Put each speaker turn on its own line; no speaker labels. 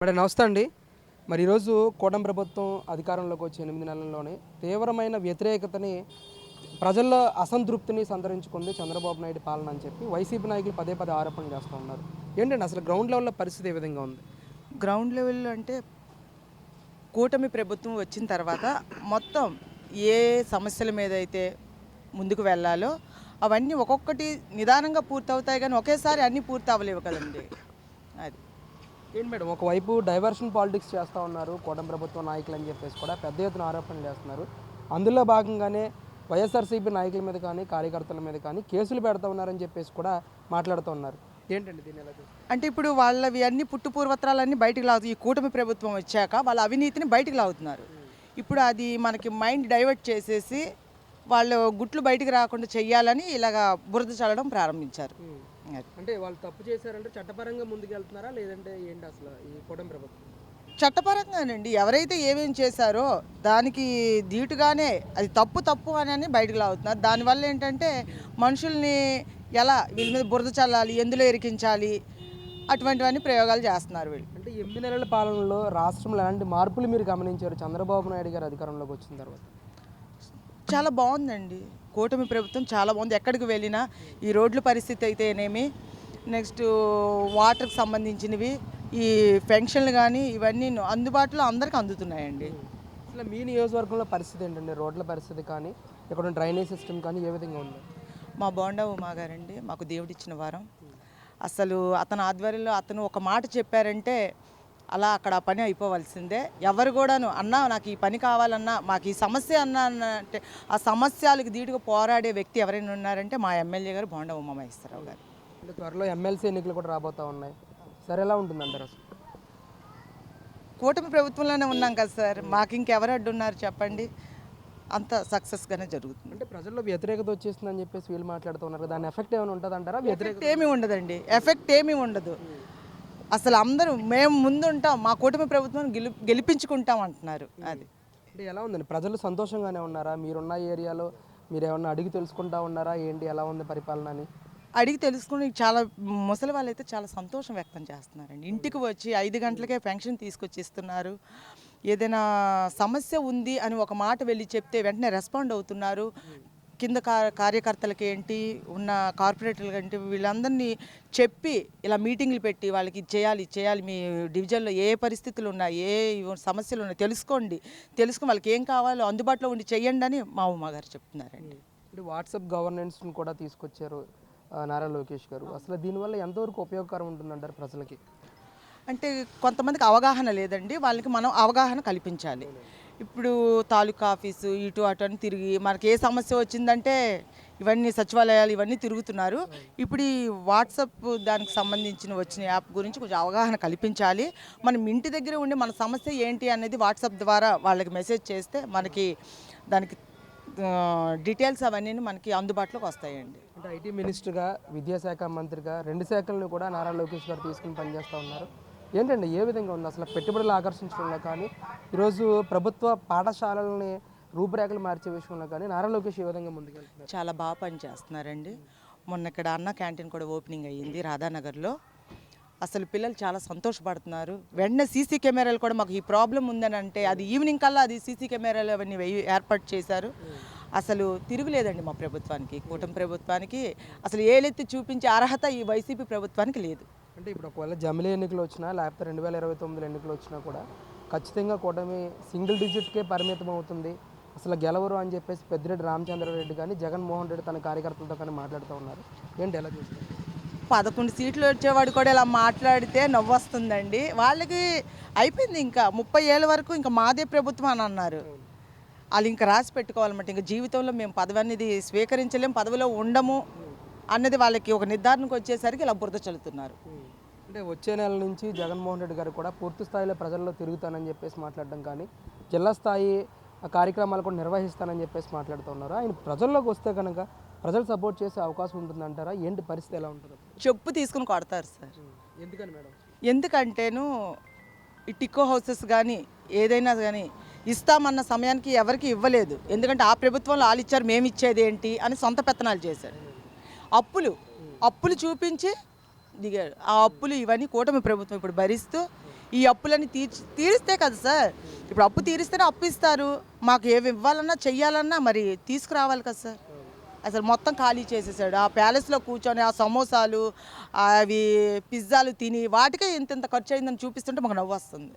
Madam నమస్తే అండి. మరి ఈరోజు కూటమి ప్రభుత్వం అధికారంలోకి వచ్చి 8 నెలల్లోనే తీవ్రమైన వ్యతిరేకతని ప్రజల్లో అసంతృప్తిని సంతరించుకుంది చంద్రబాబు నాయుడు పాలన అని చెప్పి వైసీపీ నాయకులు పదే పదే ఆరోపణలు చేస్తూ ఉన్నారు. ఏంటండి అసలు గ్రౌండ్ లెవెల్లో పరిస్థితి ఏ విధంగా ఉంది?
గ్రౌండ్ లెవెల్‌లో అంటే కూటమి ప్రభుత్వం వచ్చిన తర్వాత మొత్తం ఏ సమస్యల మీద అయితే ముందుకు వెళ్ళాలో అవన్నీ ఒక్కొక్కటి నిదానంగా పూర్తవుతాయి కానీ ఒకేసారి అన్నీ పూర్తి అవ్వలేవు కదండి. అది.
ఏంటి మేడం ఒకవైపు డైవర్షన్ పాలిటిక్స్ చేస్తూ ఉన్నారు కూటమి ప్రభుత్వ నాయకులు అని చెప్పేసి కూడా పెద్ద ఎత్తున ఆరోపణలు చేస్తున్నారు. అందులో భాగంగానే వైఎస్ఆర్సీపీ నాయకుల మీద కానీ కార్యకర్తల మీద కానీ కేసులు పెడతా ఉన్నారని చెప్పేసి కూడా మాట్లాడుతూ ఉన్నారు. ఏంటండి దీన్ని ఎలా చూస్తారు?
అంటే ఇప్పుడు వాళ్ళవి అన్ని పుట్టు పూర్వత్రాలన్నీ బయటికి లాగుతాయి. ఈ కూటమి ప్రభుత్వం వచ్చాక వాళ్ళ అవినీతిని బయటికి లాగుతున్నారు. ఇప్పుడు అది మనకి మైండ్ డైవర్ట్ చేసేసి వాళ్ళు గుట్లు బయటికి రాకుండా చెయ్యాలని ఇలాగా బురద చల్లడం ప్రారంభించారు. అది.
అంటే వాళ్ళు తప్పు చేశారంటే చట్టపరంగా ముందుకు వెళ్తున్నారా లేదంటే ఏంటి అసలు ఈ కూటమి ప్రభుత్వం?
చట్టపరంగానండి ఎవరైతే ఏమేం చేశారో దానికి ధీటుగానే అది తప్పు అని బయటకు లాగుతున్నారు. దానివల్ల ఏంటంటే మనుషుల్ని ఎలా వీళ్ళ మీద బురద చల్లాలి, ఎందులో ఇరికించాలి అటువంటివన్నీ ప్రయోగాలు చేస్తున్నారు వీళ్ళు.
అంటే 8 నెలల పాలనలో రాష్ట్రంలో ఎలాంటి మార్పులు మీరు గమనించారు చంద్రబాబు నాయుడు గారు అధికారంలోకి వచ్చిన తర్వాత?
చాలా బాగుందండి. కూటమి ప్రభుత్వం చాలా బాగుంది. ఎక్కడికి వెళ్ళినా ఈ రోడ్ల పరిస్థితి అయితేనేమి, నెక్స్ట్ వాటర్కి సంబంధించినవి, ఈ పెన్షన్లు కానీ ఇవన్నీ అందుబాటులో అందరికీ అందుతున్నాయండి.
అసలు మీ నియోజకవర్గంలో పరిస్థితి ఏంటండి? రోడ్ల పరిస్థితి కానీ ఇక్కడ డ్రైనేజ్ సిస్టమ్ కానీ ఏ విధంగా ఉంది?
మా బోండా ఉమా గారండి మాకు దేవుడిచ్చిన వారం. అసలు అతని ఆధ్వర్యంలో అతను ఒక మాట చెప్పారంటే అలా అక్కడ ఆ పని అయిపోవలసిందే. ఎవరు కూడాను అన్నా నాకు ఈ పని కావాలన్నా మాకు ఈ సమస్య అన్నా అంటే ఆ సమస్యలకు ధీటుగా పోరాడే వ్యక్తి ఎవరైనా ఉన్నారంటే మా ఎమ్మెల్యే గారు బోండా ఉమామహేశ్వరరావు గారు.
అంటే త్వరలో ఎమ్మెల్సీ ఎన్నికలు కూడా రాబోతూ ఉన్నాయి. సరే ఎలా ఉంటుంది అంటారు అసలు?
కూటమి ప్రభుత్వంలోనే ఉన్నాం కదా సార్, మాకు ఇంకెవరు అడ్డున్నారు చెప్పండి. అంత సక్సెస్గానే జరుగుతుంది.
అంటే ప్రజల్లో వ్యతిరేకత వచ్చేస్తుందని చెప్పేసి వీళ్ళు మాట్లాడుతూ ఉన్నారు. దాని ఎఫెక్ట్ ఏమైనా ఉంటుంది అంటారా?
ఎఫెక్ట్ ఏమీ ఉండదండి. ఎఫెక్ట్ ఏమీ ఉండదు. అసలు అందరూ మేము ముందు ఉంటాం, మా కూటమి ప్రభుత్వం గెలిపించుకుంటాం అంటున్నారు. అది
అంటే ఎలా ఉందండి? ప్రజలు సంతోషంగానే ఉన్నారా? మీరున్న ఏరియాలో మీరు ఏమన్నా అడిగి తెలుసుకుంటా ఉన్నారా? ఏంటి ఎలా ఉంది పరిపాలన అని?
అడిగి తెలుసుకుని చాలా ముసలి వాళ్ళు అయితే చాలా సంతోషం వ్యక్తం చేస్తున్నారండి. ఇంటికి వచ్చి 5 గంటలకే పెన్షన్ తీసుకొచ్చి ఇస్తున్నారు. ఏదైనా సమస్య ఉంది అని ఒక మాట వెళ్ళి చెప్తే వెంటనే రెస్పాండ్ అవుతున్నారు. కింద కార్యకర్తలకి ఏంటి ఉన్న కార్పొరేటర్లకి ఏంటి వీళ్ళందరినీ చెప్పి ఇలా మీటింగ్లు పెట్టి వాళ్ళకి ఇది చేయాలి మీ డివిజన్లో ఏ పరిస్థితులు ఉన్నాయి, ఏ సమస్యలు ఉన్నాయి తెలుసుకుని వాళ్ళకి ఏం కావాలో అందుబాటులో ఉండి చెయ్యండి అని మా ఉమ్మగారు చెప్తున్నారండి.
అంటే వాట్సాప్ గవర్నెన్స్ని కూడా తీసుకొచ్చారు నారా లోకేష్ గారు. అసలు దీనివల్ల ఎంతవరకు ఉపయోగకరం ఉంటుందంటారు ప్రజలకి?
అంటే కొంతమందికి అవగాహన లేదండి, వాళ్ళకి మనం అవగాహన కల్పించాలి. ఇప్పుడు తాలూకా ఆఫీసు ఇటు అటు అని తిరిగి మనకి ఏ సమస్య వచ్చిందంటే ఇవన్నీ సచివాలయాలు ఇవన్నీ తిరుగుతున్నారు. ఇప్పుడు ఈ వాట్సాప్ దానికి సంబంధించిన వచ్చిన యాప్ గురించి కొంచెం అవగాహన కల్పించాలి. మనం ఇంటి దగ్గర ఉండి మన సమస్య ఏంటి అనేది వాట్సాప్ ద్వారా వాళ్ళకి మెసేజ్ చేస్తే మనకి దానికి డీటెయిల్స్ అవన్నీ మనకి అందుబాటులోకి వస్తాయండి.
అంటే ఐటీ మినిస్టర్గా, విద్యాశాఖ మంత్రిగా 2 శాఖలను కూడా నారా లోకేష్ గారు తీసుకుని పనిచేస్తూ ఉన్నారు. ఏంటండి ఏ విధంగా ఉంది అసలు పెట్టుబడులు ఆకర్షించడంలో కానీ, ఈరోజు ప్రభుత్వ పాఠశాలలని రూపురేఖలు మార్చే విషయంలో కానీ నారా లోకేష్ ఏ విధంగా ముందుకెళ్తున్నారు?
చాలా బాగా పనిచేస్తున్నారండి. మొన్న ఇక్కడ అన్న క్యాంటీన్ కూడా ఓపెనింగ్ అయ్యింది రాధానగర్లో. అసలు పిల్లలు చాలా సంతోషపడుతున్నారు. వెంటనే సీసీ కెమెరాలు కూడా మాకు ఈ ప్రాబ్లం ఉందని అంటే అది ఈవినింగ్ కల్లా అది సీసీ కెమెరాలు అవన్నీ ఏర్పాటు చేశారు. అసలు తిరుగులేదండి మా ప్రభుత్వానికి, కూటమి ప్రభుత్వానికి అసలు ఏలెత్తి చూపించే అర్హత ఈ వైసీపీ ప్రభుత్వానికి లేదు.
అంటే ఇప్పుడు ఒకవేళ జమిలీ ఎన్నికలు వచ్చినా లేకపోతే 2029 ఎన్నికలు వచ్చినా కూడా ఖచ్చితంగా కూటమి సింగిల్ డిజిట్కే పరిమితం అవుతుంది, అసలు గెలవరు అని చెప్పేసి పెద్దిరెడ్డి రామచంద్రారెడ్డి కానీ జగన్మోహన్ రెడ్డి తన కార్యకర్తలతో కానీ మాట్లాడుతూ ఉన్నారు. ఏంటి ఎలా చూస్తారు?
11 సీట్లు వచ్చేవాడు కూడా ఇలా మాట్లాడితే నవ్వొస్తుందండి. వాళ్ళకి అయిపోయింది, ఇంకా 30 ఏళ్ళ వరకు ఇంకా మాదే ప్రభుత్వం అని అన్నారు. వాళ్ళు ఇంకా రాసి పెట్టుకోవాలన్నమాట. ఇంకా జీవితంలో మేము పదవి అనేది స్వీకరించలేము, పదవిలో ఉండము అన్నది వాళ్ళకి ఒక నిర్ధారణకు వచ్చేసరికి ఇలా బురద చల్లుతున్నారు.
అంటే వచ్చే నెల నుంచి జగన్మోహన్ రెడ్డి గారు కూడా పూర్తి స్థాయిలో ప్రజల్లో తిరుగుతానని చెప్పేసి మాట్లాడడం కానీ, జిల్లా స్థాయి కార్యక్రమాలు కూడా నిర్వహిస్తానని చెప్పేసి మాట్లాడుతూ ఉన్నారు. ఆయన ప్రజల్లోకి వస్తే కనుక ప్రజలు సపోర్ట్ చేసే అవకాశం ఉంటుందంటారా? ఏంటి పరిస్థితి ఎలా ఉంటుంది?
చెప్పు తీసుకుని కొడతారు సార్.
ఎందుకని మేడం?
ఎందుకంటేను ఈ టిక్కో హౌసెస్ కానీ ఏదైనా కానీ ఇస్తామన్న సమయానికి ఎవరికి ఇవ్వలేదు. ఎందుకంటే ఆ ప్రభుత్వంలో వాళ్ళు ఇచ్చారు మేము ఇచ్చేది ఏంటి అని సొంత పెత్తనాలు చేశారు. అప్పులు చూపించి దిగారు. ఆ అప్పులు ఇవన్నీ కూటమి ప్రభుత్వం ఇప్పుడు భరిస్తూ ఈ అప్పులని తీరిస్తే కదా సార్. ఇప్పుడు అప్పు తీరిస్తేనే అప్పు ఇస్తారు. మాకు ఏమి ఇవ్వాలన్నా చెయ్యాలన్నా మరి తీసుకురావాలి కదా సార్. అసలు మొత్తం ఖాళీ చేసేసాడు. ఆ ప్యాలెస్లో కూర్చొని ఆ సమోసాలు అవి పిజ్జాలు తిని వాటికే ఇంత ఖర్చు అయిందని చూపిస్తుంటే మాకు నవ్వు వస్తుంది.